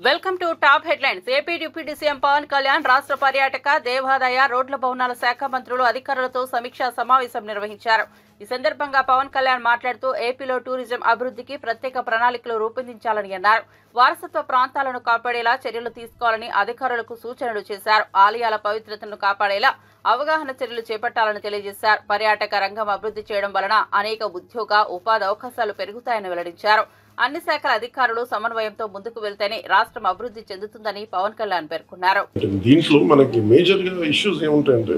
Welcome to top headlines. AP deputy CM Pawan Kalyan రాష్ట్ర పర్యాటక, దేవాదాయ, రోడ్ల భవనాల శాఖ మంత్రులు అధికారులతో సమీక్షా సమావేశం నిర్వహించారు. ఈ సందర్భంగా పవన్ కళ్యాణ్ మాట్లాడుతూ ఏపీలో టూరిజం అభివృద్ధికి ప్రత్యేక ప్రణాళికలు రూపొందించాలని అన్నారు. వారసత్వ ప్రాంతాలను కాపాడేలా చర్యలు తీసుకోవాలని అధికారులకు సూచనలు చేశారు. ఆలయాల పవిత్రతను కాపాడేలా అవగాహన చర్యలు చేపట్టాలని తెలియజేశారు. పర్యాటక రంగం అభివృద్ధి చేయడం వలన అనేక ఉద్యోగ, ఉపాధి అవకాశాలు పెరుగుతాయని వెల్లడించారు. అన్ని శాఖల అధికారులు సమన్వయంతో ముందుకు వెళ్తేనే రాష్ట్రం అభివృద్ధి చెందుతుందని పవన్ కళ్యాణ్ పేర్కొన్నారు. దీంట్లో మనకి మేజర్ గా ఇష్యూస్ ఏముంటాయంటే,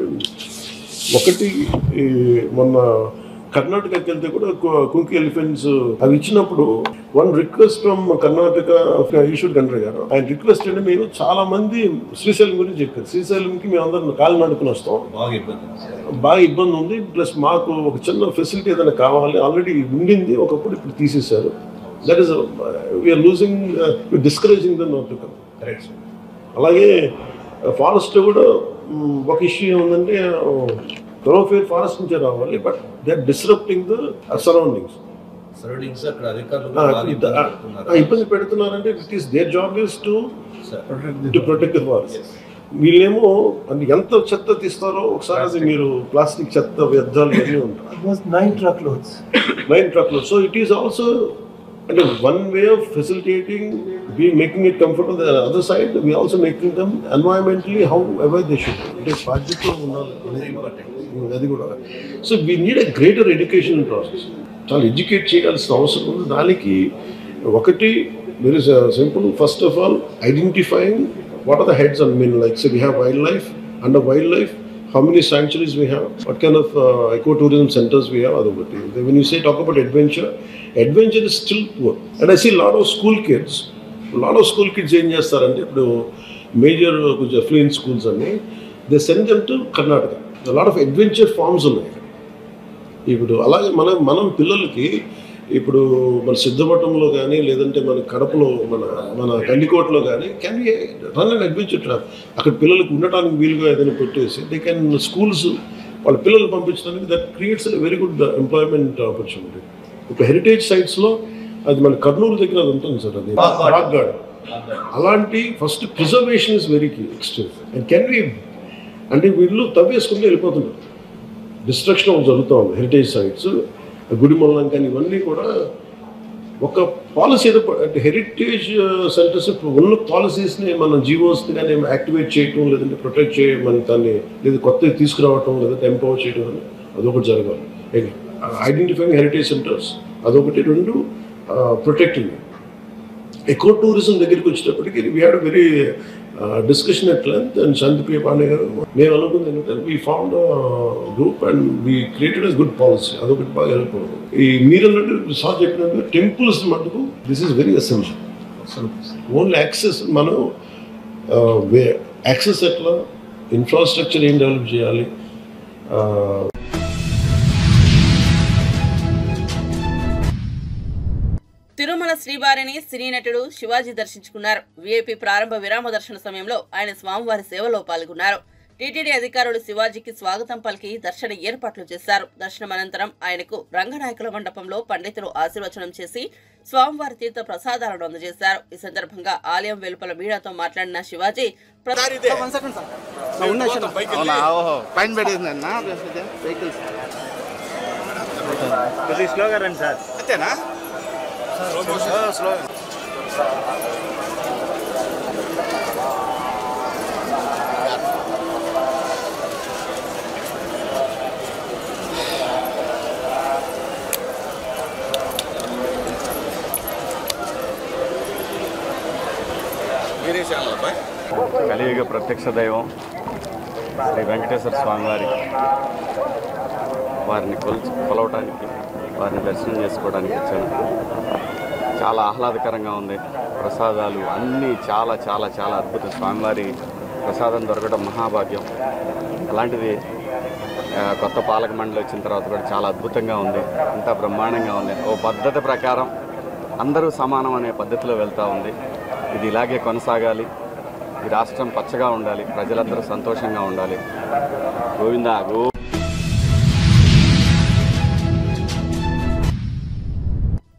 ఒకటి మొన్న కర్ణాటకకి వెళ్తే కూడా కుంకి ఎలిఫెంట్స్ అవి ఇచ్చినప్పుడు one request from Karnataka Eshwar Khandre గారు, ఆయన రిక్వెస్ట్ అంటే మీరు చాలా మంది శ్రీశైలం గురించి చెప్పారు. శ్రీశైలంకి మేము అందరం కాలు నడుకుని వస్తాం, బాగా ఇబ్బంది ఉంది, ప్లస్ మాకు ఒక చిన్న ఫెసిలిటీ ఏదైనా కావాలి, ఆల్రెడీ ఉండింది ఒకప్పుడు, ఇప్పుడు తీసేశారు. That is we are losing, discouraging them not to come. అలాగే ఫారెస్ట్ కూడా ఒక ఇష్యూ ఏముందంటే, థరోఫేర్ ఫారెస్ట్ నుంచే రావాలి, but they are disrupting the surroundings. ఇబ్బంది పెడుతున్నారంటే it is their job is to protect the forest. వీళ్ళేమో ఎంత చెత్త తీస్తారో ఒకసారి అది మీరు ప్లాస్టిక్ చెత్త వ్యర్థాలు అన్నీ ఉంటాయి. 9 truckloads. So it is also అంటే one way of facilitating, making it comfortable. The other side, we also making them environmentally however they should. అంటే బాధ్యతలో ఉండాలి అది కూడా. So we need a greater education process. చాలా ఎడ్యుకేట్ చేయాల్సిన అవసరం ఉంది. దానికి ఒకటి very simple. First of all identifying what are the heads and mean, like say we have wildlife, under wildlife how many sanctuaries we have, what kind of ecotourism centers we have. When you say talk about adventure is still poor, and I see a lot of school kids ఏం చేస్తారంటే, ఇప్పుడు major కొంచెం affluent schools అన్ని they send them to Karnataka. A lot of adventure farms ఉన్నాయి. ఇప్పుడు అలాగే మనం పిల్లలకి ఇప్పుడు మన సిద్ధపట్నంలో కానీ, లేదంటే మన కడపలో, మన గండికోటలో కానీ can be run and adventure trap. అక్కడ పిల్లలకు ఉండటానికి వీలుగా ఏదైనా పెట్టేసి దే కెన్ స్కూల్స్ వాళ్ళ పిల్లలు పంపించడానికి, that creates very good employment opportunity. ఇప్పుడు హెరిటేజ్ సైట్స్లో అది మన కర్నూలు దగ్గర అది ఉంటుంది సార్, అది రాక్ గార్డెన్. అలాంటి first preservation is very extreme and can be, అంటే వీళ్ళు తవ్వేసుకుంటూ వెళ్ళిపోతున్నారు. డిస్ట్రక్షన్ జరుగుతూ ఉంది హెరిటేజ్ సైట్స్, గుడిమల్లం కానీ ఇవన్నీ కూడా. ఒక పాలసీ అంటే హెరిటేజ్ సెంటర్స్ ఉన్న పాలసీస్ని మన జీవోస్ని కానీ యాక్టివేట్ చేయటం, లేదంటే ప్రొటెక్ట్ చేయమని దాన్ని, లేదా కొత్తవి తీసుకురావటం, లేదంటే ఎంపవర్ చేయడం అని అదొకటి జరగాలి. ఐడెంటిఫైయింగ్ హెరిటేజ్ సెంటర్స్ అదొకటి. రెండు, ప్రొటెక్టింగ్. ఎకో టూరిజం దగ్గరికి వచ్చేటప్పటికి we had very discussion at length, and Shantipriya Pandey గారు మేము అనుకుంది ఏంటంటే, we found group and we created a good policy. అదొకటి బాగా హెల్ప్ అవుతుంది. ఈ మీరు సార్ చెప్పినట్టు టెంపుల్స్ మటుకు this is very essential. Only access, మనం యాక్సెస్ ఎట్లా, ఇన్ఫ్రాస్ట్రక్చర్ ఏం డెవలప్ చేయాలి. తిరుమల శ్రీవారిని సినీ నటుడు శివాజీ దర్శించుకున్నారు. వీఐపీ ప్రారంభ విరామ దర్శన సమయంలో ఆయన స్వామివారి సేవలో పాల్గొన్నారు. టీటీడీ అధికారులు శివాజీకి స్వాగతం పలికి దర్శన ఏర్పాట్లు చేశారు. దర్శనం అనంతరం ఆయనకు రంగనాయకుల మండపంలో పండితులు ఆశీర్వచనం చేసి స్వామివారి తీర్థ ప్రసాదాలను అందజేశారు. ఈ సందర్భంగా ఆలయం వెలుపల మీడియాతో మాట్లాడిన శివాజీ కలియుగ ప్రత్యక్ష దైవం శ్రీ వెంకటేశ్వర స్వామివారి వారిని కొలవటానికి, వారిని దర్శనం చేసుకోవడానికి వచ్చాను. చాలా ఆహ్లాదకరంగా ఉంది. ప్రసాదాలు అన్నీ చాలా చాలా చాలా అద్భుతం. స్వామివారి ప్రసాదం దొరకడం మహాభాగ్యం. అలాంటిది కొత్త పాలక మండలి వచ్చిన తర్వాత కూడా చాలా అద్భుతంగా ఉంది. అంతా బ్రహ్మాండంగా ఉంది. ఓ పద్ధతి ప్రకారం అందరూ సమానం అనే పద్ధతిలో వెళ్తూ ఉంది. ఇది ఇలాగే కొనసాగాలి. ఈ రాష్ట్రం పచ్చగా ఉండాలి, ప్రజలందరూ సంతోషంగా ఉండాలి. గోవిందా గో.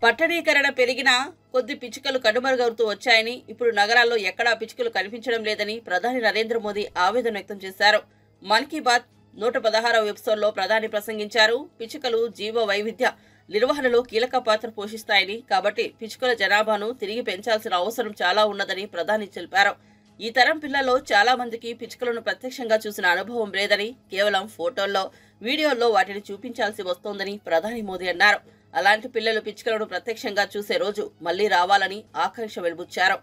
పట్టణీకరణ పెరిగిన కొద్ది పిచ్చుకలు కనుమరుగవుతూ వచ్చాయని, ఇప్పుడు నగరాల్లో ఎక్కడా పిచ్చుకలు కనిపించడం లేదని ప్రధాని నరేంద్ర మోదీ ఆవేదన వ్యక్తం చేశారు. మన్ కీ బాత్ 116వ ఎపిసోడ్లో ప్రధాని ప్రసంగించారు. పిచ్చుకలు జీవ వైవిధ్య నిర్వహణలో కీలక పాత్ర పోషిస్తాయని, కాబట్టి పిచ్చుకల జనాభాను తిరిగి పెంచాల్సిన అవసరం చాలా ఉన్నదని ప్రధాని తెలిపారు. ఈ తరం పిల్లల్లో చాలా మందికి పిచ్చుకలను ప్రత్యక్షంగా చూసిన అనుభవం లేదని, కేవలం ఫోటోల్లో, వీడియోల్లో వాటిని చూపించాల్సి వస్తోందని ప్రధాని మోదీ అన్నారు. అలాంటి పిల్లలు పిచ్చుకలను ప్రత్యక్షంగా చూసే రోజు మళ్లీ రావాలని ఆకాంక్ష వెలుబుచ్చారు.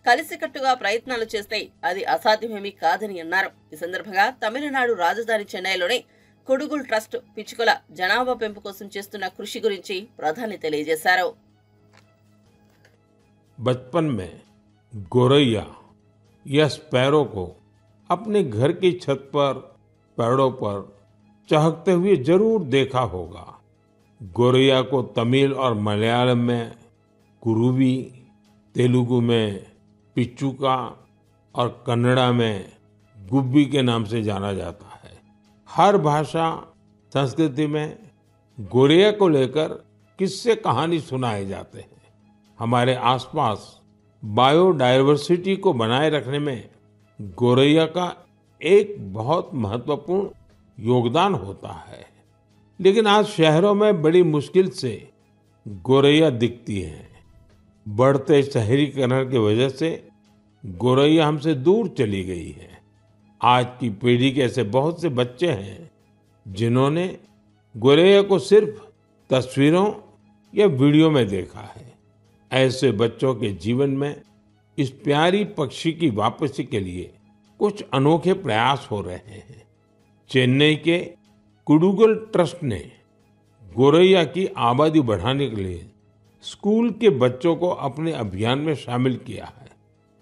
కలిసికట్టుగా ప్రయత్నాలు చేస్తే అది అసాధ్యమేమీ కాదని అన్నారు. ఈ సందర్భంగా తమిళనాడు రాజధాని చెన్నైలోని కొడుగుల్ ట్రస్ట్ పిచ్చుకల జనాభా పెంపు కోసం చేస్తున్న కృషి గురించి ప్రధాని తెలియజేశారు. बचपन में गोरैया या स्पैरो को अपने घर की छत पर, पेड़ों पर चहकते हुए जरूर देखा होगा। गोरैया को तमिल और मलयालम में कुरुवी, तेलुगु में पिच्चुका और कन्नड़ा में गुब्बी के नाम से जाना जाता है। हर भाषा संस्कृति में गोरैया को लेकर किस्से कहानी सुनाए जाते हैं। हमारे आसपास बायोडायवर्सिटी को बनाए रखने में गोरैया का एक बहुत महत्वपूर्ण योगदान होता है। लेकिन आज शहरों में बड़ी मुश्किल से गोरैया दिखती है। बढ़ते शहरीकरण की वजह से गोरैया हमसे दूर चली गई है। आज की पीढ़ी के ऐसे बहुत से बच्चे हैं जिन्होंने गोरैया को सिर्फ तस्वीरों या वीडियो में देखा है। ऐसे बच्चों के जीवन में इस प्यारी पक्षी की वापसी के लिए कुछ अनोखे प्रयास हो रहे हैं। चेन्नई के कुडुगल ट्रस्ट ने गोरैया की आबादी बढ़ाने के लिए स्कूल के बच्चों को अपने अभियान में शामिल किया है।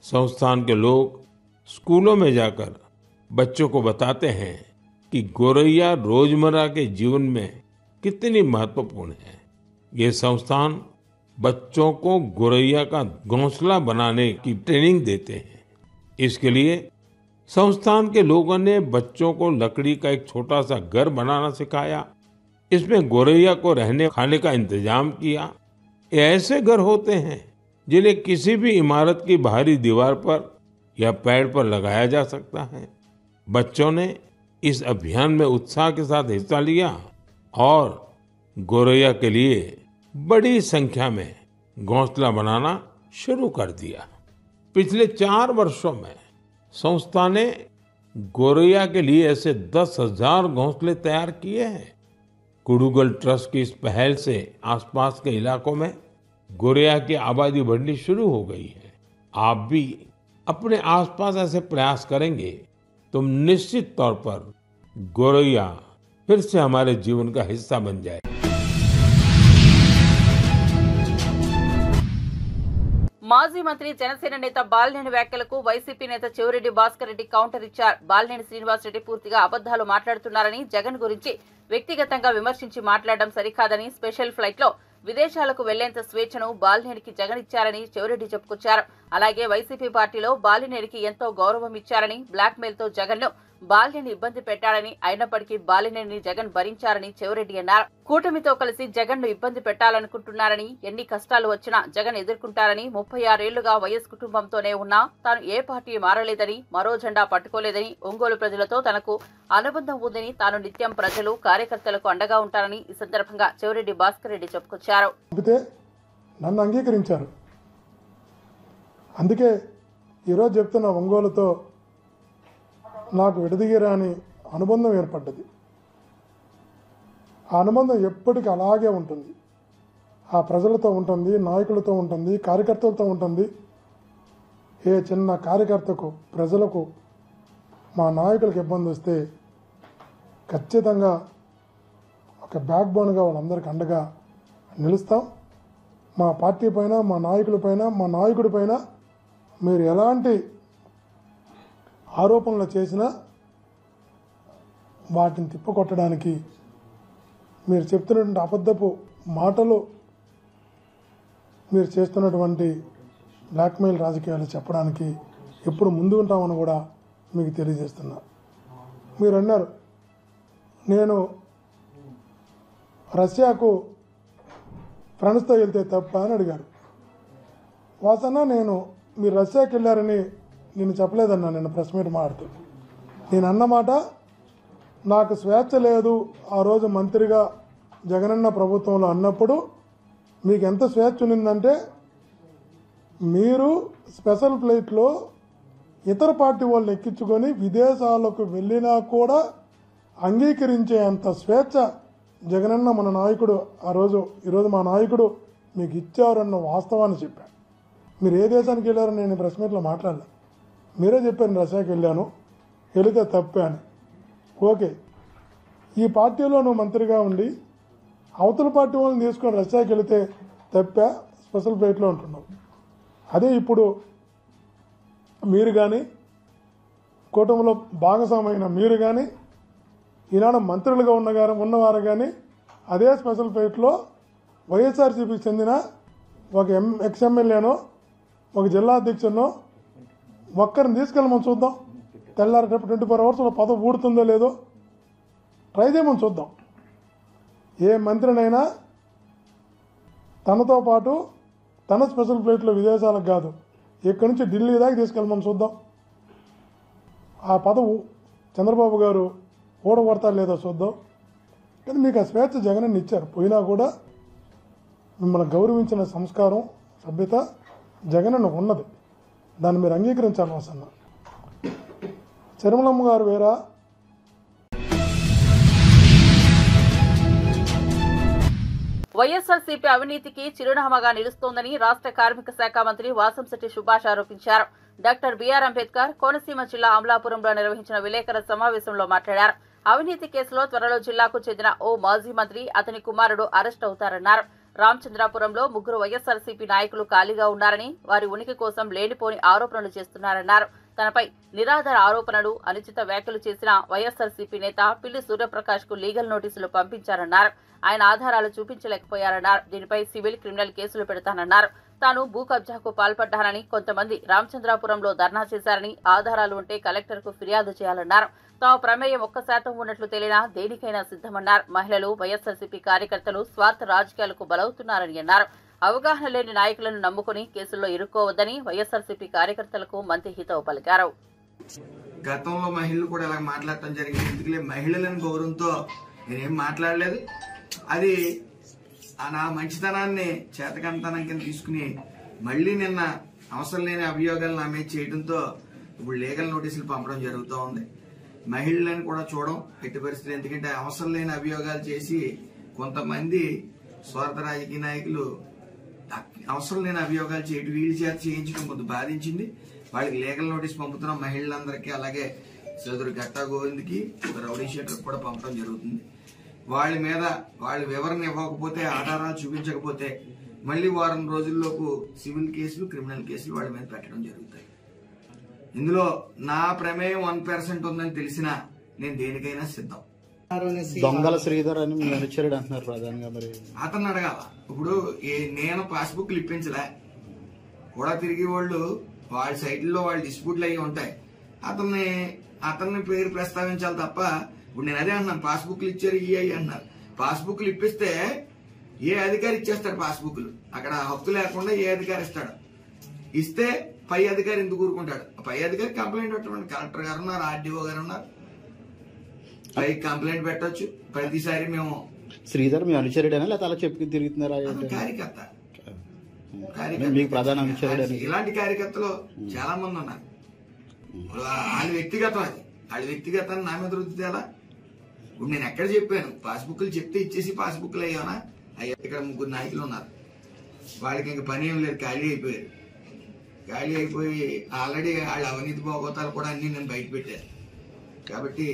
संस्थान के लोग स्कूलों में जाकर बच्चों को बताते हैं कि गोरैया रोजमर्रा के जीवन में कितनी महत्वपूर्ण है। ये संस्थान बच्चों को गोरैया का घोंसला बनाने की ट्रेनिंग देते हैं। इसके लिए संस्थान के लोगों ने बच्चों को लकड़ी का एक छोटा सा घर बनाना सिखाया। इसमें गोरैया को रहने खाने का इंतजाम किया। ये ऐसे घर होते हैं जिन्हें किसी भी इमारत की बाहरी दीवार पर या पेड़ पर लगाया जा सकता है। बच्चों ने इस अभियान में उत्साह के साथ हिस्सा लिया और गोरैया के लिए बड़ी संख्या में घोंसला बनाना शुरू कर दिया। पिछले 4 वर्षों में संस्था ने गोरैया के लिए ऐसे 10,000 घोंसले तैयार किए हैं। कुडुगल ट्रस्ट की इस पहल से आसपास के इलाकों में गोरैया की आबादी बढ़नी शुरू हो गई है। आप भी अपने आसपास ऐसे प्रयास करेंगे तो निश्चित तौर पर गोरैया फिर से हमारे जीवन का हिस्सा बन जाए। మాజీ మంత్రి జనసేన నేత బాలినేని వ్యాఖ్యలకు వైసీపీ నేత చెవిరెడ్డి భాస్కర్ రెడ్డి కౌంటర్ ఇచ్చారు. బాలినేని శ్రీనివాస్ రెడ్డి పూర్తిగా అబద్దాలు మాట్లాడుతున్నారని, జగన్ గురించి వ్యక్తిగతంగా విమర్శించి మాట్లాడడం సరికాదని, స్పెషల్ ఫ్లైట్ లో విదేశాలకు వెళ్లేంత స్వేచ్ఛను బాలినేనికి జగన్ ఇచ్చారని చెవిరెడ్డి చెప్పుకొచ్చారు. అలాగే వైసీపీ పార్టీలో బాలినేనికి ఎంతో గౌరవం ఇచ్చారని, బ్లాక్ మెయిల్ తో జగన్ ను బాలినేని ఇబ్బంది పెట్టాడని, అయినప్పటికీ బాలినేని జగన్ భరించారని చెవిరెడ్డి అన్నారు. కూటమితో కలిసి జగన్ ను ఇబ్బంది పెట్టాలనుకుంటున్నారని, ఎన్ని కష్టాలు వచ్చినా జగన్ ఎదుర్కొంటారని, 36 ఏళ్లుగా వైఎస్ కుటుంబంతోనే ఉన్నా తాను ఏ పార్టీ మారలేదని, మరో జెండా పట్టుకోలేదని, ఒంగోలు ప్రజలతో తనకు అనుబంధం ఉందని, తాను నిత్యం ప్రజలు కార్యకర్తలకు అండగా ఉంటారని ఈ సందర్భంగా చెవిరెడ్డి భాస్కర్ రెడ్డి చెప్పుకొచ్చారు. నన్ను అంగీకరించారు. అందుకే ఈరోజు చెప్తున్న ఒంగోలుతో నాకు విడదీయరాని అనుబంధం ఏర్పడ్డది. ఆ అనుబంధం ఎప్పటికీ అలాగే ఉంటుంది. ఆ ప్రజలతో ఉంటుంది, నాయకులతో ఉంటుంది, కార్యకర్తలతో ఉంటుంది. ఏ చిన్న కార్యకర్తకు, ప్రజలకు, మా నాయకులకు ఇబ్బంది వస్తే ఖచ్చితంగా ఒక బ్యాక్ బోన్గా వాళ్ళందరికీ అండగా నిలుస్తాం. మా పార్టీ పైన, మా నాయకుల పైన, మా నాయకుడి పైన మీరు ఎలాంటి ఆరోపణలు చేసినా వాటిని తిప్పకొట్టడానికి, మీరు చెప్తున్నటువంటి అబద్ధపు మాటలు, మీరు చేస్తున్నటువంటి బ్లాక్మెయిల్ రాజకీయాలు చెప్పడానికి ఎప్పుడు ముందు ఉంటామని కూడా మీకు తెలియజేస్తున్నా. మీరు అన్నారు నేను రష్యాకు ఫ్రెండ్స్తో వెళ్తే తప్ప అని అడిగారు. వాసన మీరు రష్యాకి వెళ్ళారని నేను చెప్పలేదన్నా. నేను ప్రెస్ మీట్ మాట్లాడుతూ నేను అన్నమాట, నాకు స్వేచ్ఛ లేదు ఆ రోజు మంత్రిగా జగనన్న ప్రభుత్వంలో అన్నప్పుడు మీకు ఎంత స్వేచ్ఛ ఉన్నిందంటే, మీరు స్పెషల్ ఫ్లైట్లో ఇతర పార్టీ వాళ్ళని ఎక్కించుకొని విదేశాలకు వెళ్ళినా కూడా అంగీకరించే అంత స్వేచ్ఛ జగనన్న మన నాయకుడు ఈరోజు మా నాయకుడు మీకు ఇచ్చారన్న వాస్తవాన్ని చెప్పాను. మీరు ఏ దేశానికి వెళ్ళారో నేను ప్రెస్ మీట్లో మాట్లాడలేదు. మీరే చెప్పారు రష్యాకి వెళ్ళాను, వెళితే తప్పాను. ఓకే, ఈ పార్టీలో నువ్వు మంత్రిగా ఉండి అవతల పార్టీ వాళ్ళని తీసుకొని రష్యాకి వెళితే తప్పా, స్పెషల్ ఫ్లైట్లో ఉంటున్నావు. అదే ఇప్పుడు మీరు కానీ కూటమిలో భాగస్వామైన మీరు కానీ ఈనాడు మంత్రులుగా ఉన్నవారు కానీ అదే స్పెషల్ ఫ్లైట్లో వైఎస్ఆర్సీపీకి చెందిన ఒక ఎక్స్ఎమ్మెల్యేనో ఒక జిల్లా అధ్యక్షుడినో ఒక్కరిని తీసుకెళ్ళమని చూద్దాం. తెల్లారి 24 అవర్స్లో పదవి ఊడుతుందో లేదో ట్రై చేయమని చూద్దాం. ఏ మంత్రినైనా తనతో పాటు తన స్పెషల్ ఫ్లైట్లో విదేశాలకు కాదు, ఇక్కడి నుంచి ఢిల్లీ దాకా తీసుకెళ్ళమని చూద్దాం. ఆ పదవి చంద్రబాబు గారు ఓడగొడతారు లేదో చూద్దాం. కానీ మీకు ఆ స్వేచ్ఛ జగనన్న ఇచ్చారు. పోయినా కూడా మిమ్మల్ని గౌరవించిన సంస్కారం సభ్యత జగనన్న ఉన్నది. దాన్ని మీరు అంగీకరించాలి. వసన్న చర్మలమ్మ గారు వేరా వైఎస్ఆర్సీపీ అవినీతికి చిరునామాగా నిలుస్తోందని రాష్ట్ర కార్మిక శాఖ మంత్రి వాసంశెట్టి సుభాష్ ఆరోపించారు. డాక్టర్ బిఆర్ అంబేద్కర్ కోనసీమ జిల్లా అమలాపురంలో నిర్వహించిన విలేకరుల సమావేశంలో మాట్లాడారు. అవినీతి కేసులో త్వరలో జిల్లాకు చెందిన ఓ మాజీ మంత్రి, అతని కుమారుడు అరెస్ట్ అవుతారన్నారు. రామచంద్రాపురంలో 3 వైఎస్ఆర్సీపీ నాయకులు ఖాళీగా ఉన్నారని, వారి ఉనికి కోసం లేనిపోని ఆరోపణలు చేస్తున్నారన్నారు. తనపై నిరాధార ఆరోపణలు, అనుచిత వ్యాఖ్యలు చేసిన వైఎస్ఆర్సీపీ నేత పిల్లి సూర్యప్రకాష్ కు లీగల్ నోటీసులు పంపించారన్నారు. ఆయన ఆధారాలు చూపించలేకపోయారన్నారు. దీనిపై సివిల్, క్రిమినల్ కేసులు పెడతానన్నారు. తాను భూ కబ్జాకు పాల్పడ్డానని, కొంతమంది రామచంద్రాపురంలో ధర్నా చేశారని, ఆధారాలు ఉంటే కలెక్టర్కు ఫిర్యాదు చేయాలన్నారు. తమ ప్రమేయం 1% ఉన్నట్లు తేలినా దేనికైనా సిద్ధమన్నారు. మహిళలు, వైఎస్ఆర్సీపీ కార్యకర్తలు స్వార్థ రాజకీయాలకు బలవుతున్నారని అన్నారు. అవగాహన లేని నాయకులను నమ్ముకుని కేసుల్లో ఇరుక్కోవద్దని వైఎస్ఆర్సీపీ కార్యకర్తలకు మంత్రి హితవు పలికారు. గతంలో మహిళలు కూడా ఇలా మాట్లాడటం జరిగింది. ఎందుకంటే మహిళలను గౌరవంతో నేనేం మాట్లాడలేదు. అది నా మంచితనాన్ని చేతకంతనం కింద తీసుకుని మళ్లీ నిన్న అవసరం లేని అభియోగాలు నా మీద చేయడంతో ఇప్పుడు లీగల్ నోటీసులు పంపడం జరుగుతూ ఉంది. మహిళలను కూడా చూడడం ఎట్టి పరిస్థితులు. ఎందుకంటే అవసరం లేని అభియోగాలు చేసి కొంతమంది స్వార్థ రాజకీయ నాయకులు అవసరం లేని అభియోగాలు చేయడం, వీళ్ళు చేత చేయించడం కొంత బాధించింది. వాళ్ళకి లీగల్ నోటీస్ పంపుతున్నాం మహిళలందరికీ. అలాగే సోదరు గట్టా గోవింద్కి, రౌడీ షీటర్కి కూడా పంపడం జరుగుతుంది. వాళ్ళ మీద వాళ్ళు వివరణ ఇవ్వకపోతే, ఆధారాలు చూపించకపోతే మళ్ళీ వారం రోజుల్లోపు సివిల్ కేసులు, క్రిమినల్ కేసులు వాళ్ళ మీద పెట్టడం జరుగుతాయి. ఇందులో నా ప్రమేయం 1% ఉందని తెలిసినా నేను దేనికైనా సిద్ధం. దొంగల శ్రీధర్ అని మీరు అనుచరుడు అంటున్నారు ప్రధానంగా. మరి అతను అడగాల. ఇప్పుడు నేను పాస్బుక్లు ఇప్పించలే, కూడా తిరిగి వాళ్ళు వాళ్ళ సైట్లో వాళ్ళ డిస్ప్యూట్లు అయ్యి ఉంటాయి. అతన్ని పేరు ప్రస్తావించాలి తప్ప ఇప్పుడు నేను అదే అంటున్నాను. పాస్బుక్లు ఇచ్చారు ఇయ్యి అన్నారు. పాస్బుక్లు ఇప్పిస్తే ఏ అధికారి ఇచ్చేస్తాడు పాస్బుక్లు? అక్కడ హక్కు లేకుండా ఏ అధికారి ఇస్తాడు? ఇస్తే పై అధికారి ఎందుకు ఊరుకుంటాడు? పై అధికారి కంప్లైంట్ పెట్టమండి. కలెక్టర్ గారు ఉన్నారు, ఆర్డీఓ గారు ఉన్నారు, పై కంప్లైంట్ పెట్టొచ్చు. ప్రతిసారి మేము శ్రీధర్ మీ అనుచరుడేనా లేదా అలా చెప్పి తిరుగుతున్నారా? కార్యకర్త మీకు ప్రధాన అనుచరుడు. ఇలాంటి కార్యకర్తలు చాలా మంది ఉన్నారు. వాళ్ళ వ్యక్తిగతం, అది వాళ్ళ వ్యక్తిగతాన్ని నా మీద రుద్దితేలా? ఇప్పుడు నేను ఎక్కడ చెప్పాను? పాస్బుక్లు చెప్తే ఇచ్చేసి పాస్బుక్లు అయ్యానా? అయ్యా ఇక్కడ 3 నాయకులు ఉన్నారు. వాళ్ళకి ఇంక పని ఏం లేదు, ఖాళీ అయిపోయారు. ఖాళీ అయిపోయి ఆల్రెడీ వాళ్ళ అవినీతి భోగోతాలు కూడా అన్ని నేను బయట పెట్టాను. కాబట్టి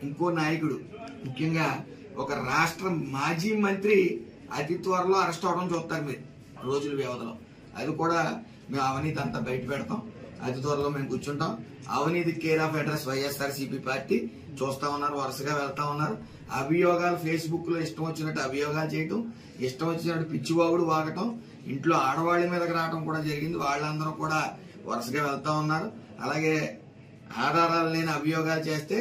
ఇంకో నాయకుడు, ముఖ్యంగా ఒక రాష్ట్ర మాజీ మంత్రి అతి త్వరలో అరెస్ట్ అవడం చూస్తారు మీరు రోజుల వ్యవధిలో. అది కూడా మేము అవినీతి అంతా బయట పెడతాం. అతి త్వరలో మేము కూర్చుంటాం. అవినీతి care of address YSRCP party చూస్తా ఉన్నారు, వరుసగా వెళ్తా ఉన్నారు. అభియోగాలు ఫేస్బుక్ లో ఇష్టం వచ్చినట్టు అభియోగాలు చేయటం, ఇష్టం వచ్చినట్టు పిచ్చివాగుడు వాగటం, ఇంట్లో ఆడవాళ్ల మీదకి రావడం కూడా జరిగింది. వాళ్ళందరూ కూడా వరుసగా వెళ్తా ఉన్నారు. అలాగే ఆధారాలు లేని అభియోగాలు చేస్తే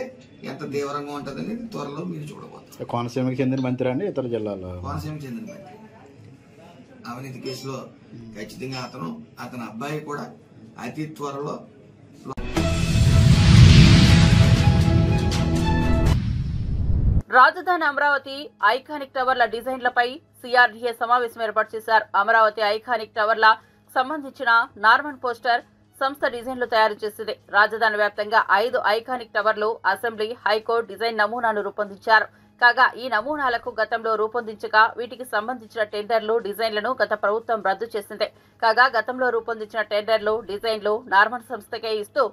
ఎంత తీవ్రంగా ఉంటుందని త్వరలో మీరు చూడబోతారు. కోనసీమకి చెందిన మంత్రి అండి, ఇతర జిల్లాలో కోనసీమకి చెందిన మంత్రి. అవినీతి కేసులో ఖచ్చితంగా అతని అబ్బాయి కూడా అతి త్వరలో రాజధాని అమరావతి ఐకానిక్ టవర్ల డిజైన్లపై సిఆర్డీఏ సమావేశం ఏర్పాటు చేశారు. అమరావతి ఐకానిక్ టవర్ల సంబంధించిన నార్మన్ పోస్టర్ సంస్థ డిజైన్లు తయారు చేసింది. రాజధాని వ్యాప్తంగా 5 ఐకానిక్ టవర్లు అసెంబ్లీ, హైకోర్టు డిజైన్ నమూనాను రూపొందించారు. కాగా ఈ నమూనాలకు గతంలో రూపొందించగా వీటికి సంబంధించిన టెండర్లు, డిజైన్లను గత ప్రభుత్వం రద్దు చేసింది. కాగా గతంలో రూపొందించిన టెండర్లు, డిజైన్లు నార్మన్ సంస్థకే ఇస్తూ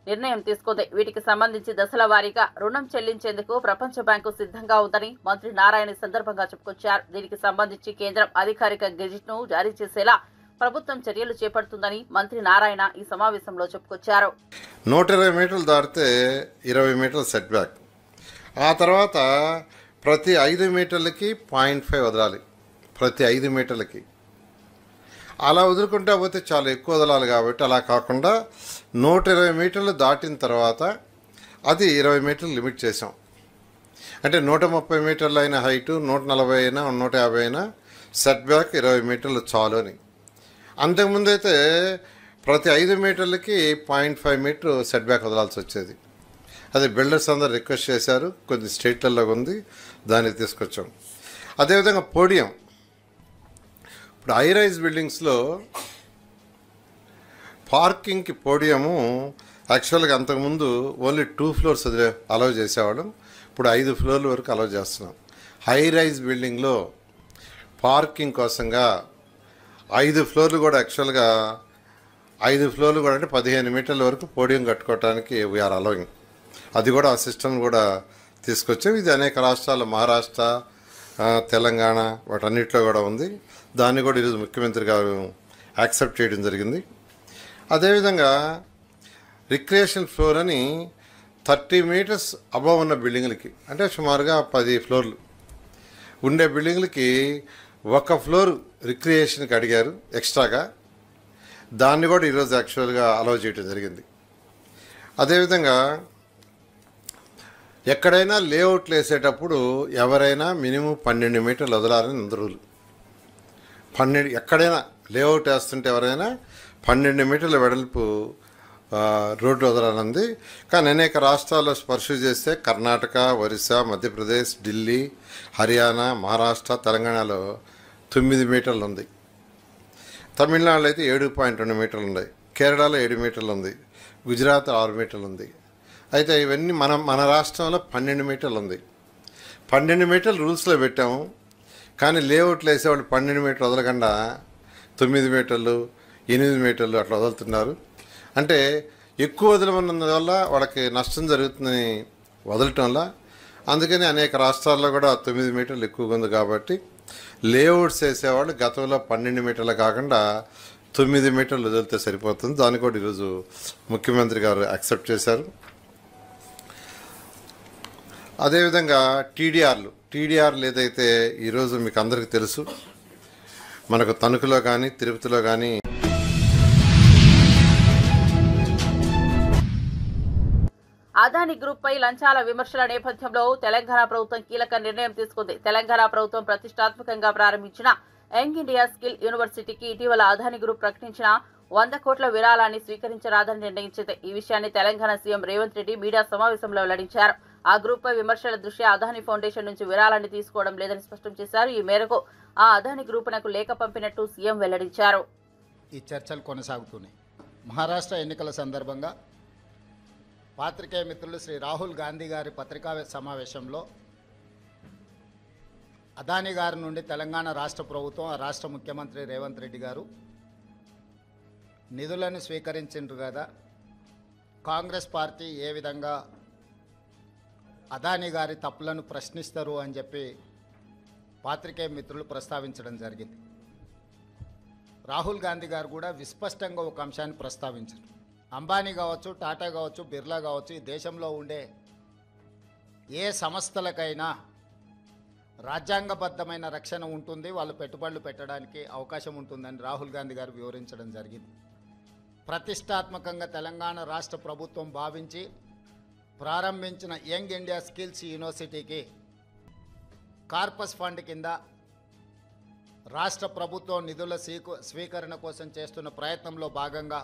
నిర్ణయం తీసుకుంది. వీటికి సంబంధించి దశల వారీగా రుణం చెల్లించేందుకు ప్రపంచ బ్యాంకు సిద్ధంగా ఉందని మంత్రి నారాయణ సందర్భంగా చెప్పుకొచ్చారు. దీనికి సంబంధించి కేంద్రం అధికారిక గెజిట్ను జారీ చేసేలా ప్రభుత్వం చర్యలు చేపడుతుందని మంత్రి నారాయణ ఈ సమావేశంలో చెప్పుకొచ్చారు. 120 మీటర్లు దాటితే 20 మీటర్ల సెట్ బ్యాక్. ఆ తర్వాత ప్రతి 5 మీటర్లకి 0.5 వదలాలి. ప్రతి 5 మీటర్లకి అలా వదులుకుంటా పోతే చాలా ఎక్కువ వదలాలి. కాబట్టి అలా కాకుండా 120 మీటర్లు దాటిన తర్వాత అది 20 మీటర్లు లిమిట్ చేసాం. అంటే 130 మీటర్లు అయిన హైటు, 140 అయినా 150 అయినా సెట్ బ్యాక్ 20 మీటర్లు చాలు అని. అంతకుముందు అయితే ప్రతి 5 మీటర్లకి 0.5 మీటర్ సెట్ బ్యాక్ వదలాల్సి వచ్చేది. అది బిల్డర్స్ అందరూ రిక్వెస్ట్ చేశారు, కొన్ని స్టేట్లలో ఉంది, దాన్ని తీసుకొచ్చాం. అదేవిధంగా పోడియం, ఇప్పుడు హై రైజ్ బిల్డింగ్స్లో పార్కింగ్కి పోడియము యాక్చువల్గా అంతకుముందు ఓన్లీ 2 ఫ్లోర్స్ అలౌ చేసేవాళ్ళం. ఇప్పుడు 5 ఫ్లోర్ల వరకు అలౌ చేస్తున్నాం. హై రైజ్ బిల్డింగ్లో పార్కింగ్ కోసంగా 5 ఫ్లోర్లు కూడా యాక్చువల్గా 5 ఫ్లోర్లు కూడా అంటే 15 మీటర్ల వరకు పోడియం కట్టుకోవడానికి వీఆర్ అలౌయింగ్. అది కూడా ఆ సిస్టమ్ కూడా తీసుకొచ్చాం. ఇది అనేక రాష్ట్రాలు, మహారాష్ట్ర, తెలంగాణ వాటన్నిటిలో కూడా ఉంది. దాన్ని కూడా ఈరోజు ముఖ్యమంత్రి గారు యాక్సెప్ట్ చేయడం జరిగింది. అదేవిధంగా రిక్రియేషన్ ఫ్లోర్ అని 30 మీటర్స్ అబవ్ ఉన్న బిల్డింగ్లకి, అంటే సుమారుగా 10 ఫ్లోర్లు ఉండే బిల్డింగ్లకి 1 ఫ్లోర్ రిక్రియేషన్కి అడిగారు ఎక్స్ట్రాగా. దాన్ని కూడా ఈరోజు యాక్చువల్గా అలౌ చేయడం జరిగింది. అదేవిధంగా ఎక్కడైనా లేఅవుట్లు వేసేటప్పుడు ఎవరైనా మినిమం 12 మీటర్లు వదలాలని రూల్. 12 ఎక్కడైనా లేఅవుట్ వేస్తుంటే ఎవరైనా 12 మీటర్ల వెడల్పు రోడ్డు వదలాలంది. కానీ అనేక రాష్ట్రాల్లో పర్సూ చేస్తే కర్ణాటక, ఒరిస్సా, మధ్యప్రదేశ్, ఢిల్లీ, హర్యానా, మహారాష్ట్ర, తెలంగాణలో 9 మీటర్లు ఉంది. తమిళనాడులో అయితే 7.2 మీటర్లు ఉన్నాయి. కేరళలో 7 మీటర్లు ఉంది. గుజరాత్ 6 మీటర్లు ఉంది. అయితే ఇవన్నీ మన రాష్ట్రంలో 12 మీటర్లు ఉంది. 12 మీటర్లు రూల్స్లో పెట్టాము. కానీ లేఅవుట్లు వేసేవాళ్ళు 12 మీటర్లు వదలకుండా 9 మీటర్లు, 8 మీటర్లు అట్లా వదులుతున్నారు. అంటే ఎక్కువ వదలమన్నందువల్ల వాళ్ళకి నష్టం జరుగుతుందని వదలటం వల్ల, అందుకని అనేక రాష్ట్రాల్లో కూడా 9 మీటర్లు ఎక్కువగా ఉంది. కాబట్టి లేఅవుట్స్ వేసేవాళ్ళు గతంలో 12 మీటర్లు కాకుండా 9 మీటర్లు వదిలితే సరిపోతుంది. దాన్ని కూడా ఈరోజు ముఖ్యమంత్రి గారు యాక్సెప్ట్ చేశారు. అదేవిధంగా టీడీఆర్లు ఏదైతే ఈరోజు మీకు అందరికీ తెలుసు, మనకు తణుకులో కానీ తిరుపతిలో కానీ అదానీ గ్రూప్ పై లంచాల విమర్శల నేపథ్యంలో తెలంగాణ ప్రభుత్వం కీలక నిర్ణయం తీసుకుంది. తెలంగాణ ప్రభుత్వం ప్రతిష్టాత్మకంగా ప్రారంభించిన యంగ్ ఇండియా స్కిల్ యూనివర్సిటీకి ఇటీవల అదానీ గ్రూప్ ప్రకటించిన 100 కోట్ల విరాళాన్ని స్వీకరించరాదని నిర్ణయించింది. ఈ విషయాన్ని తెలంగాణ సీఎం రేవంత్ రెడ్డి మీడియా సమావేశంలో వెల్లడించారు. ఆ గ్రూప్ పై విమర్శల దృష్ట్యా అదానీ ఫౌండేషన్ నుంచి విరాళాన్ని తీసుకోవడం లేదని స్పష్టం చేశారు. ఈ మేరకు ఆ అదానీ గ్రూపునకు లేఖ పంపినట్టు సీఎం వెల్లడించారు. ఈ చర్చలు కొనసాగుతున్నాయి. మహారాష్ట్ర ఎన్నికల సందర్భంగా పాత్రికేయ మిత్రులు శ్రీ రాహుల్ గాంధీ గారి పత్రికా సమావేశంలో అదానీ గారి నుండి తెలంగాణ రాష్ట్ర ప్రభుత్వం, ఆ రాష్ట్ర ముఖ్యమంత్రి రేవంత్ రెడ్డి గారు నిధులను స్వీకరించారు కదా, కాంగ్రెస్ పార్టీ ఏ విధంగా అదానీ గారి తప్పులను ప్రశ్నిస్తారు అని చెప్పి పాత్రికేయ మిత్రులు ప్రస్తావించడం జరిగింది. రాహుల్ గాంధీ గారు కూడా విస్పష్టంగా ఒక అంశాన్ని ప్రస్తావించారు. అంబానీ కావచ్చు, టాటా కావచ్చు, బిర్లా కావచ్చు, ఈ దేశంలో ఉండే ఏ సంస్థలకైనా రాజ్యాంగబద్ధమైన రక్షణ ఉంటుంది, వాళ్ళు పెట్టుబడులు పెట్టడానికి అవకాశం ఉంటుందని రాహుల్ గాంధీ గారు వివరించడం జరిగింది. ప్రతిష్టాత్మకంగా తెలంగాణ రాష్ట్ర ప్రభుత్వం భావించి ప్రారంభించిన యంగ్ ఇండియా స్కిల్స్ యూనివర్సిటీకి కార్పస్ ఫండ్ కింద రాష్ట్ర ప్రభుత్వం నిధుల స్వీకరణ కోసం చేస్తున్న ప్రయత్నంలో భాగంగా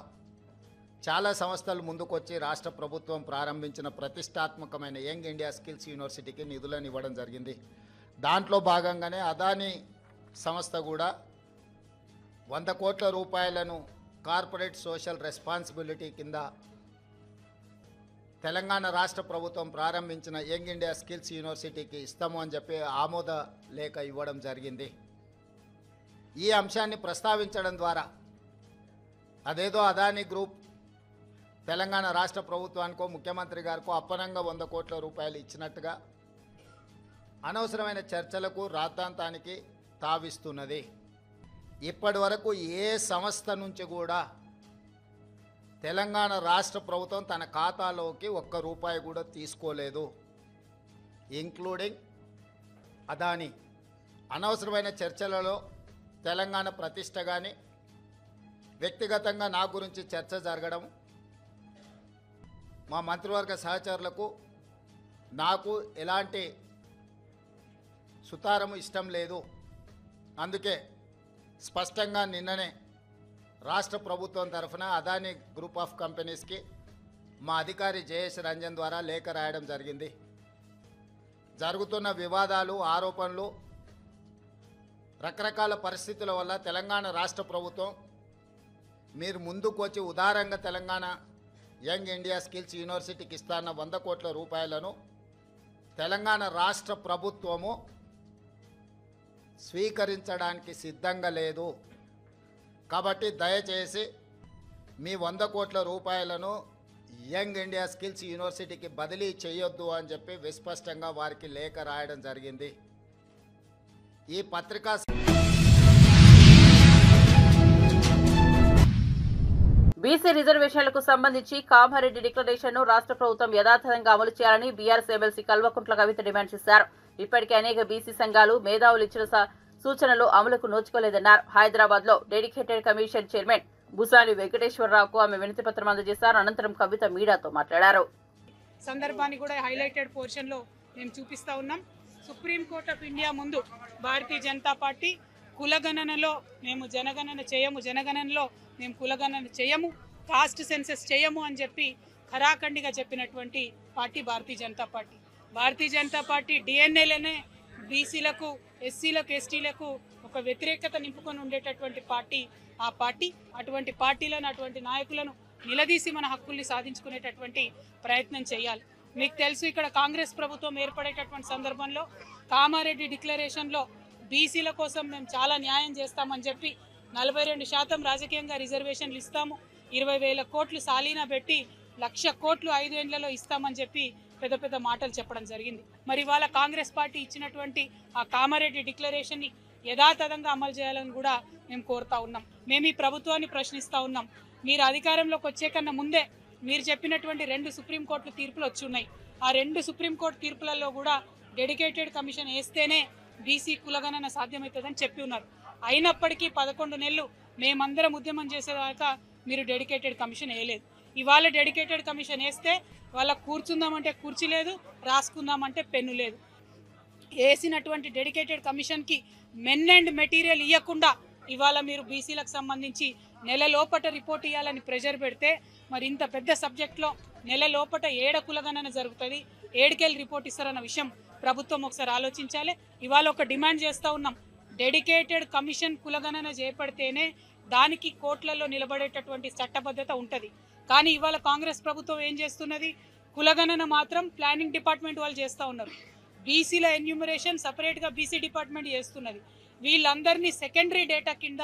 చాలా సంస్థలు ముందుకొచ్చి రాష్ట్ర ప్రభుత్వం ప్రారంభించిన ప్రతిష్టాత్మకమైన యంగ్ ఇండియా స్కిల్స్ యూనివర్సిటీకి నిధులను ఇవ్వడం జరిగింది. దాంట్లో భాగంగానే అదానీ సంస్థ కూడా 100 కోట్ల రూపాయలను కార్పొరేట్ సోషల్ రెస్పాన్సిబిలిటీ కింద తెలంగాణ రాష్ట్ర ప్రభుత్వం ప్రారంభించిన యంగ్ ఇండియా స్కిల్స్ యూనివర్సిటీకి ఇస్తాము అని చెప్పి ఆమోద లేఖ ఇవ్వడం జరిగింది. ఈ అంశాన్ని ప్రస్తావించడం ద్వారా అదేదో అదానీ గ్రూప్ తెలంగాణ రాష్ట్ర ప్రభుత్వానికో ముఖ్యమంత్రి గారికో అప్పనంగా 100 కోట్ల రూపాయలు ఇచ్చినట్టుగా అనవసరమైన చర్చలకు రాద్ధాంతానికి తావిస్తున్నది. ఇప్పటి వరకు ఏ సంస్థ నుంచి కూడా తెలంగాణ రాష్ట్ర ప్రభుత్వం తన ఖాతాలోకి 1 రూపాయి కూడా తీసుకోలేదు, ఇంక్లూడింగ్ అదానీ. అనవసరమైన చర్చలలో తెలంగాణ ప్రతిష్ట కానీ వ్యక్తిగతంగా నా గురించి చర్చ జరగడం, మా మంత్రివర్గ సహచరులకు నాకు ఎలాంటి సుతారము ఇష్టం లేదు. అందుకే స్పష్టంగా నిన్ననే రాష్ట్ర ప్రభుత్వం తరఫున అదానీ గ్రూప్ ఆఫ్ కంపెనీస్కి మా అధికారి జయేష్ రంజన్ ద్వారా లేఖ రాయడం జరిగింది. జరుగుతున్న వివాదాలు, ఆరోపణలు, రకరకాల పరిస్థితుల వల్ల తెలంగాణ రాష్ట్ర ప్రభుత్వం మీరు ముందుకు వచ్చి ఉదారంగా తెలంగాణ యంగ్ ఇండియా స్కిల్స్ యూనివర్సిటీకి ఇస్తాన్న 100 కోట్ల రూపాయలను తెలంగాణ రాష్ట్ర ప్రభుత్వము స్వీకరించడానికి సిద్ధంగా లేదు. కాబట్టి దయచేసి మీ 100 కోట్ల రూపాయలను యంగ్ ఇండియా స్కిల్స్ యూనివర్సిటీకి బదిలీ చేయొద్దు అని చెప్పి విస్పష్టంగా వారికి లేఖ రాయడం జరిగింది. ఈ పత్రికా బీసీ రిజర్వేషన్లకు సంబంధించి కామారెడ్డి డిక్లరేషన్ను రాష్ట్ర ప్రభుత్వం యథాతథంగా అమలు చేయాలని BRS MLC Kalvakuntla Kavitha demand చేశారు. ఇప్పటికే అనేక బీసీ సంఘాలు, మేధావులు ఇచ్చిన సూచనలు అమలుకు నోచుకోలేదన్నారు. హైదరాబాద్ లో డెడికేటెడ్ కమిషన్ చైర్మన్ బుసాని వెంకటేశ్వరరావుకు ఆమె వినతి పత్రం అందజేశారు. అనంతరం కవిత మీడియాతో మాట్లాడారు. సందర్భాన్ని కూడా హైలైటెడ్ పోర్షన్ లో మేము చూపిస్తా ఉన్నాం. సుప్రీంకోర్టు ఆఫ్ ఇండియా ముందు భారతీయ జనతా పార్టీ కులగణనలో మేము జనగణన చేయము, జనగణనలో మేము కులగణన చేయము, కాస్ట్ సెన్సెస్ చేయము అని చెప్పి ఖరాఖండిగా చెప్పినటువంటి party Bharatiya Janata party. Bharatiya Janata party డిఎన్ఏలనే బీసీలకు, ఎస్సీలకు, ఎస్టీలకు ఒక వ్యతిరేకత నింపుకొని ఉండేటటువంటి పార్టీ ఆ పార్టీ. అటువంటి పార్టీలను, అటువంటి నాయకులను నిలదీసి మన హక్కుల్ని సాధించుకునేటటువంటి ప్రయత్నం చేయాలి. మీకు తెలుసు, ఇక్కడ కాంగ్రెస్ ప్రభుత్వం ఏర్పడేటటువంటి సందర్భంలో కామారెడ్డి డిక్లరేషన్లో బీసీల కోసం మేము చాలా న్యాయం చేస్తామని చెప్పి 42% రాజకీయంగా రిజర్వేషన్లు ఇస్తాము, 20,000 కోట్లు సాలీనా పెట్టి 1,00,000 కోట్లు 5 ఏళ్లలో ఇస్తామని చెప్పి పెద్ద పెద్ద మాటలు చెప్పడం జరిగింది. మరి ఇవాళ కాంగ్రెస్ పార్టీ ఇచ్చినటువంటి ఆ కామారెడ్డి డిక్లరేషన్ని యథాతథంగా అమలు చేయాలని కూడా మేము కోరుతా ఉన్నాం. మేము ఈ ప్రభుత్వాన్ని ప్రశ్నిస్తూ ఉన్నాం. మీరు అధికారంలోకి వచ్చే కన్నా ముందే మీరు చెప్పినటువంటి 2 సుప్రీంకోర్టు తీర్పులు వచ్చి ఉన్నాయి. ఆ 2 సుప్రీంకోర్టు తీర్పులలో కూడా డెడికేటెడ్ కమిషన్ వేస్తేనే బీసీ కులగణన సాధ్యమవుతుందని చెప్పి ఉన్నారు. అయినప్పటికీ 11 నెలలు మేమందరం ఉద్యమం చేసేదాకా మీరు డెడికేటెడ్ కమిషన్ వేయలేదు. ఇవాళ డెడికేటెడ్ కమిషన్ వేస్తే వాళ్ళ కూర్చుందామంటే కుర్చీ లేదు, రాసుకుందామంటే పెన్ను లేదు. వేసినటువంటి డెడికేటెడ్ కమిషన్కి మెన్ అండ్ మెటీరియల్ ఇవ్వకుండా ఇవాళ మీరు బీసీలకు సంబంధించి నెల లోపట రిపోర్ట్ ఇవ్వాలని ప్రెషర్ పెడితే మరి ఇంత పెద్ద సబ్జెక్ట్లో నెల లోపట ఏడ కులగణన జరుగుతుంది, ఏడుకెళ్ళి రిపోర్ట్ ఇస్తారన్న విషయం ప్రభుత్వం ఒకసారి ఆలోచించాలి. ఇవాళ ఒక డిమాండ్ చేస్తూ ఉన్నాం. డెడికేటెడ్ కమిషన్ కులగణన చేపడితేనే దానికి కోర్టులలో నిలబడేటటువంటి చట్టబద్ధత ఉంటుంది. కానీ ఇవాళ కాంగ్రెస్ ప్రభుత్వం ఏం చేస్తున్నది, కులగణన మాత్రం ప్లానింగ్ డిపార్ట్మెంట్ వాళ్ళు చేస్తూ ఉన్నారు. బీసీల ఎన్యూమరేషన్ సపరేట్గా బీసీ డిపార్ట్మెంట్ చేస్తున్నది. వీళ్ళందరినీ సెకండరీ డేటా కింద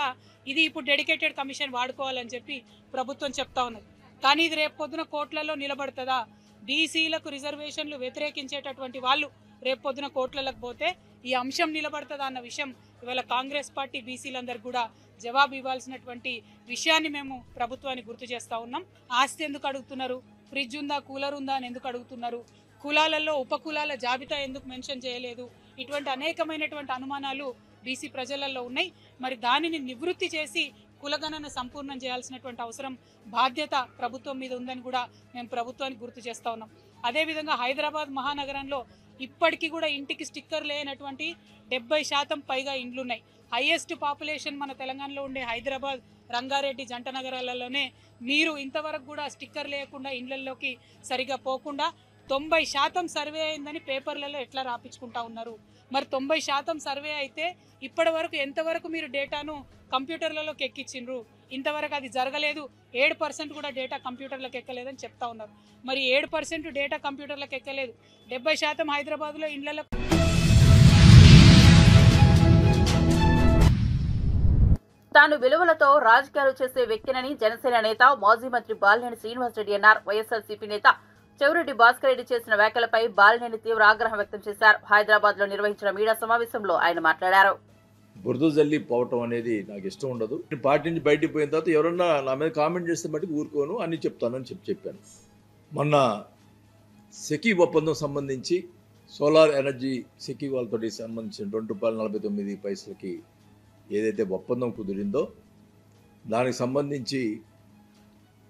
ఇది ఇప్పుడు డెడికేటెడ్ కమిషన్ వాడుకోవాలని చెప్పి ప్రభుత్వం చెప్తా ఉన్నది. కానీ ఇది రేపు పొద్దున కోర్టులలో నిలబడుతుందా? బీసీలకు రిజర్వేషన్లు వ్యతిరేకించేటటువంటి వాళ్ళు రేపు పొద్దున కోర్టులకు పోతే ఈ అంశం నిలబడుతుందా అన్న విషయం ఇవాళ కాంగ్రెస్ పార్టీ బీసీలందరూ కూడా జవాబు ఇవ్వాల్సినటువంటి విషయాన్ని మేము ప్రభుత్వానికి గుర్తు చేస్తూ ఉన్నాం. ఆస్తి ఎందుకు అడుగుతున్నారు, ఫ్రిడ్జ్ ఉందా, కూలర్ ఉందా అని ఎందుకు అడుగుతున్నారు, కులాలలో ఉపకులాల జాబితా ఎందుకు మెన్షన్ చేయలేదు, ఇటువంటి అనేకమైనటువంటి అనుమానాలు బీసీ ప్రజలలో ఉన్నాయి. మరి దానిని నివృత్తి చేసి కులగణన సంపూర్ణం చేయాల్సినటువంటి అవసరం, బాధ్యత ప్రభుత్వం మీద ఉందని కూడా మేము ప్రభుత్వానికి గుర్తు చేస్తూ ఉన్నాం. అదేవిధంగా హైదరాబాద్ మహానగరంలో ఇప్పటికీ కూడా ఇంటికి స్టిక్కర్ లేనటువంటి 70% పైగా ఇండ్లున్నాయి. హైయెస్ట్ పాపులేషన్ మన తెలంగాణలో ఉండే హైదరాబాద్, రంగారెడ్డి జంట నగరాలలోనే మీరు ఇంతవరకు కూడా స్టిక్కర్ లేకుండా ఇండ్లలోకి సరిగా పోకుండా 90% సర్వే అయిందని పేపర్లలో ఎట్లా రాపించుకుంటా ఉన్నారు? మరి 90% సర్వే అయితే ఇప్పటి వరకు ఎంతవరకు మీరు డేటాను కంప్యూటర్లలోకి ఎక్కించిండ్రు? ఇంతవరకు అది జరగలేదు. 7% కూడా డేటా కంప్యూటర్లకు ఎక్కలేదని చెప్తా ఉన్నారు. మరి 7% డేటా కంప్యూటర్లకు ఎక్కలేదు, 70% హైదరాబాద్లో ఇండ్లలో. తాను విలువలతో రాజకీయాలు చేసే వ్యక్తినని జనసేన నేత మాజీ మంత్రి బాలినేని శ్రీనివాసరెడ్డి అన్నారు. వైఎస్ఆర్సీపీ నేత చెవిరెడ్డి భాస్కర్ రెడ్డి చేసిన వ్యాఖ్యలపై బాలినేని తీవ్ర ఆగ్రహం వ్యక్తం చేశారు. హైదరాబాద్ లో నిర్వహించిన మీడియా సమావేశంలో ఆయన మాట్లాడారు. బురద జల్లి పోవటం అనేది నాకు ఇష్టం ఉండదు. పార్టీ నుంచి బయటికి పోయిన తర్వాత ఎవరన్నా నా మీద కామెంట్ చేస్తే మటుకు ఊరుకోను, అన్ని చెప్తానని చెప్పాను. మొన్న సెకీ ఒప్పందం సంబంధించి సోలార్ ఎనర్జీ సెకీ వాళ్ళతో సంబంధించిన ₹2.49 ఏదైతే ఒప్పందం కుదిరిందో దానికి సంబంధించి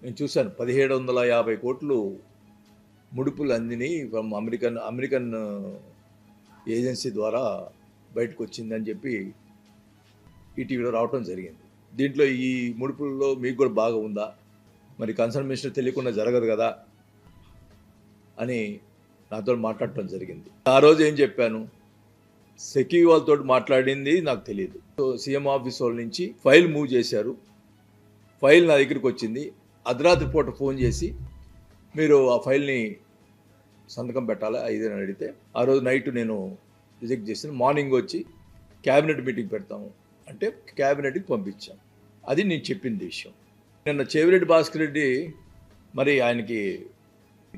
నేను చూశాను. 1750 కోట్లు ముడుపులు అందిని అమెరికన్ ఏజెన్సీ ద్వారా బయటకు వచ్చిందని చెప్పి ఈటీవీలో రావటం జరిగింది. దీంట్లో ఈ ముడుపుల్లో మీకు కూడా బాగా ఉందా, మరి కన్సర్న్ మినిస్టర్ తెలియకుండా జరగదు కదా అని నాతో మాట్లాడటం జరిగింది. ఆ రోజు ఏం చెప్పాను, సెకీ వాళ్ళతో మాట్లాడింది నాకు తెలియదు. సో సీఎం ఆఫీస్ వాళ్ళ నుంచి ఫైల్ మూవ్ చేశారు. ఫైల్ నా దగ్గరికి వచ్చింది. అర్ధరాత్రి పూట ఫోన్ చేసి మీరు ఆ ఫైల్ని సంతకం పెట్టాలా ఇదని అడిగితే ఆ రోజు నైట్ నేను రిజెక్ట్ చేసాను. మార్నింగ్ వచ్చి క్యాబినెట్ మీటింగ్ పెడతాము అంటే క్యాబినెట్కి పంపించాం. అది నేను చెప్పింది విషయం. నిన్న చెవిరెడ్డి భాస్కర్ రెడ్డి మరి ఆయనకి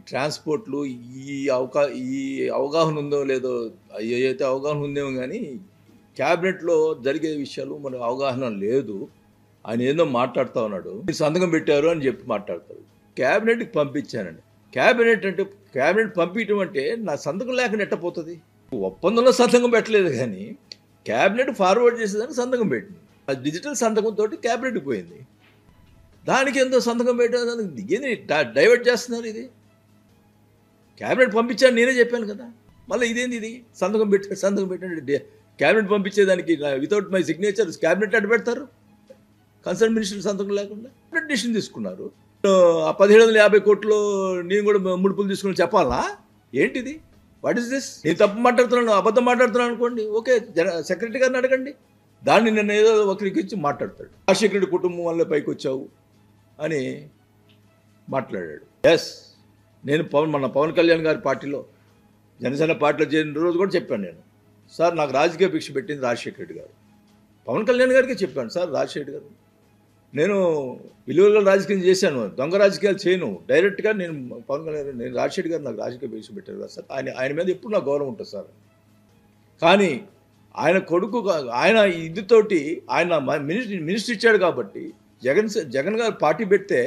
ట్రాన్స్పోర్ట్లు ఈ అవగాహన ఉందో లేదో, అయితే అవగాహన ఉందేమో కానీ క్యాబినెట్లో జరిగే విషయాలు మనకు అవగాహన లేదు. ఆయన ఏదో మాట్లాడుతూ ఉన్నాడు, సంతకం పెట్టారు అని చెప్పి మాట్లాడతారు. క్యాబినెట్కి పంపించానండి. క్యాబినెట్ అంటే క్యాబినెట్ పంపించడం అంటే నా సంతకం లేకుండా ఎట్టపోతుంది? ఒప్పందంలో సంతకం పెట్టలేదు కానీ క్యాబినెట్ ఫార్వర్డ్ చేసేదానికి సంతకం పెట్టింది. ఆ డిజిటల్ సంతకంతో క్యాబినెట్కి పోయింది. దానికి ఎంతో సంతకం పెట్టేదానికి ఏంది డైవర్ట్ చేస్తున్నారు? ఇది క్యాబినెట్ పంపించాను నేనే చెప్పాను కదా, మళ్ళీ ఇదేంది ఇది సంతకం పెట్టండి. క్యాబినెట్ పంపించేదానికి వితౌట్ మై సిగ్నేచర్ క్యాబినెట్ అడ్డు పెడతారు? కన్సర్న్ మినిస్టర్ సంతకం లేకుండా డెసిషన్ తీసుకున్నారు. ఆ 1750 కోట్లు నేను కూడా ముడుపులు తీసుకుని చెప్పాలా? ఏంటిది? What is this? నేను తప్పు మాట్లాడుతున్నాను, అబద్ధం మాట్లాడుతున్నాను అనుకోండి, ఓకే, సెక్రటరీ గారిని అడగండి. దాన్ని నిన్న ఏదో ఒకరికి ఇచ్చి మాట్లాడతాడు. రాజశేఖర రెడ్డి కుటుంబం వల్ల పైకి వచ్చావు అని మాట్లాడాడు. ఎస్, నేను మన పవన్ కళ్యాణ్ గారి పార్టీలో జనసేన పార్టీలో చేరిన రోజు కూడా చెప్పాను నేను, సార్ నాకు రాజకీయ భిక్ష పెట్టింది రాజశేఖర రెడ్డి గారు. పవన్ కళ్యాణ్ గారికి చెప్పాను, సార్ రాజశేఖర గారు నేను విలువల రాజకీయం చేశాను, దొంగ రాజకీయాలు చేయను, డైరెక్ట్గా నేను పవన్ కళ్యాణ్ నేను రాజశేఖర గారు నాకు రాజకీయ భిక్ష పెట్టారు కదా సార్, ఆయన మీద ఎప్పుడు నాకు గౌరవం ఉంటుంది సార్. కానీ ఆయన కొడుకు ఆయన ఇదితోటి ఆయన మినిస్టర్ ఇచ్చాడు కాబట్టి జగన్ గారు పార్టీ పెడితే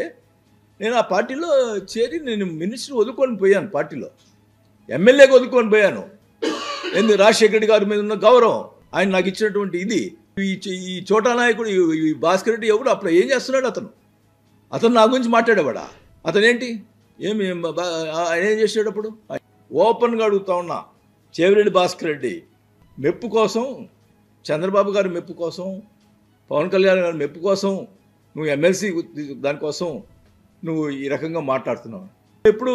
నేను ఆ పార్టీలో చేరి నేను మినిస్టర్ వదులుకొని పోయాను, పార్టీలో ఎమ్మెల్యేగా వదులుకొని పోయాను. ఎందుకు? రాజశేఖర రెడ్డి గారి మీద ఉన్న గౌరవం, ఆయన నాకు ఇచ్చినటువంటి ఇది. ఈ చోటా నాయకుడు ఈ భాస్కర్ రెడ్డి ఎవరు అప్పుడు ఏం చేస్తున్నాడు? అతను నా గురించి మాట్లాడేవాడా? అతనేంటి ఆయన ఏం చేసాడు? అప్పుడు ఓపెన్గా అడుగుతా ఉన్నా, చెవిరెడ్డి భాస్కర్ రెడ్డి మెప్పు కోసం, చంద్రబాబు గారి మెప్పు కోసం, పవన్ కళ్యాణ్ గారి మెప్పు కోసం నువ్వు ఎమ్మెల్సీ దానికోసం నువ్వు ఈ రకంగా మాట్లాడుతున్నావు. ఎప్పుడు